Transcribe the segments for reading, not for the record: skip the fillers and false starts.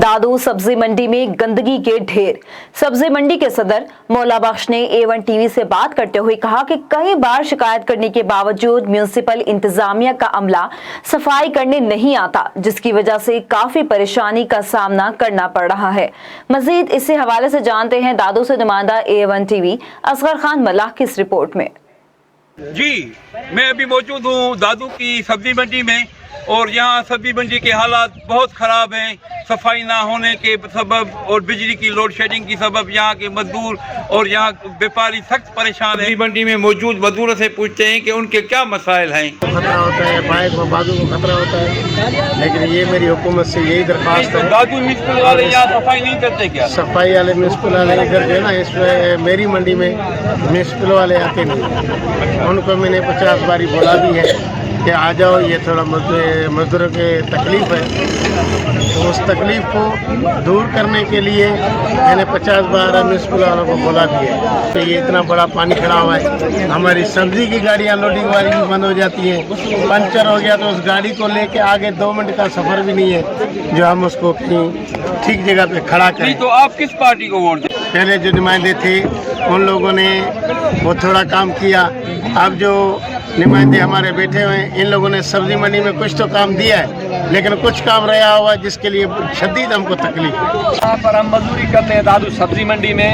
दादू सब्जी मंडी में गंदगी के ढेर। सब्जी मंडी के सदर मौला बख्श ने A1 टीवी से बात करते हुए कहा कि कई बार शिकायत करने के बावजूद म्यूनिसिपल इंतजामिया का अमला सफाई करने नहीं आता, जिसकी वजह से काफी परेशानी का सामना करना पड़ रहा है। मजीद इसी हवाले से जानते हैं दादू से नुमाइंदा A1 टीवी असगर खान मल्लाह की इस रिपोर्ट में। जी, मैं अभी मौजूद हूँ दादू की सब्जी मंडी में और यहाँ सब्जी मंडी के हालात बहुत ख़राब हैं। सफाई ना होने के सबब और बिजली की लोड शेडिंग की सबब यहाँ के मजदूर और यहाँ व्यापारी सख्त परेशान हैं। सब्जी मंडी में मौजूद मजदूरों से पूछते हैं कि उनके क्या मसाइल हैं। खतरा होता है, बाइक में बाजू को खतरा होता है, लेकिन ये मेरी हुकूमत से यही दरख्वास्त है। दादू म्यूनिसिपल वाले यहाँ सफाई नहीं करते क्या? सफाई वाले म्यूनिसिपल वाले इधर जो है ना, इसमें मेरी मंडी में म्यूनिसिपल वाले आते नहीं। उनको मैंने 50 बारी बोला भी है कि आ जाओ, ये थोड़ा मजदूरों के तकलीफ है, तो उस तकलीफ को दूर करने के लिए मैंने 50 बार म्यूनिसिपल वालों को बोला भी है। तो ये इतना बड़ा पानी खड़ा हुआ है, हमारी सब्जी की गाड़ियाँ लोडिंग वाली भी बंद हो जाती है। पंचर हो गया तो उस गाड़ी को लेके आगे 2 मिनट का सफ़र भी नहीं है जो हम उसको कहीं ठीक जगह पे खड़ा करें। तो आप किस पार्टी को वोट दें? पहले जो नुमाइंदे थे उन लोगों ने वो थोड़ा काम किया, अब जो नुमाइंदे हमारे बैठे हुए हैं इन लोगों ने सब्जी मंडी में कुछ तो काम दिया है, लेकिन कुछ काम रहा हुआ जिसके लिए शदीद हमको तकलीफ है। यहाँ पर हम मजदूरी करते हैं दादू सब्जी मंडी में,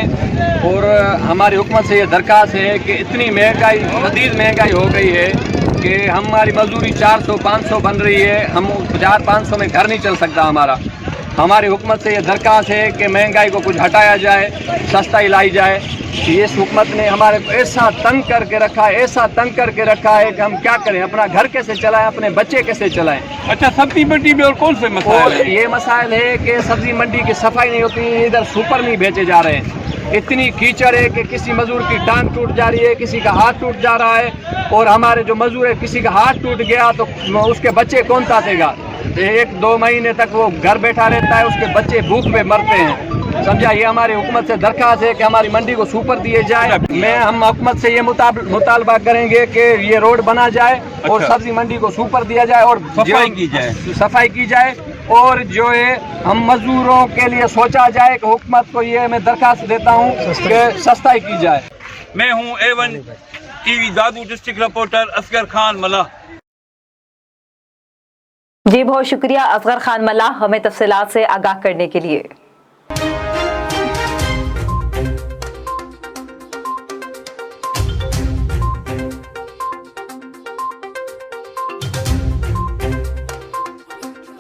और हमारी हुकूमत से ये दरख्वास्त है कि इतनी महंगाई, शदीद महंगाई हो गई है कि हमारी मजदूरी 400-500 बन रही है। हम 1000-500 में घर नहीं चल सकता हमारा। हमारी हुकूमत से ये दरख्वास्त है कि महंगाई को कुछ हटाया जाए, सस्ताई लाई जाए। ये इस हुकूमत ने हमारे को ऐसा तंग करके रखा है, ऐसा तंग करके रखा है कि हम क्या करें, अपना घर कैसे चलाएं, अपने बच्चे कैसे चलाएं। अच्छा, सब्जी मंडी में और कौन से मसाइल हैं? ये मसाइल है कि सब्जी मंडी की सफाई नहीं होती, इधर सुपर नहीं बेचे जा रहे हैं। इतनी कीचड़ है कि किसी मजदूर की टांग टूट जा रही है, किसी का हाथ टूट जा रहा है, और हमारे जो मजदूर है किसी का हाथ टूट गया तो उसके बच्चे कौन तातेगा। 1-2 महीने तक वो घर बैठा रहता है, उसके बच्चे भूख में मरते हैं। समझा, ये हमारी हुकूमत से दरख्वास्त है कि हमारी मंडी को सुपर दिए जाए। हम हुकूमत से ये मुतालबा करेंगे कि ये रोड बना जाए और सब्जी मंडी को सुपर दिया जाए और सफाई की जाए और जो है हम मजदूरों के लिए सोचा जाए कि हुकूमत को ये मैं दरख्वास्त देता हूँ कि सस्ताई की जाए। मैं हूँ A1 टीवी दादू डिस्ट्रिक्ट रिपोर्टर असगर खान मल्लाह। जी बहुत शुक्रिया असगर खान मल्लाह हमें तफसीलात से आगाह करने के लिए।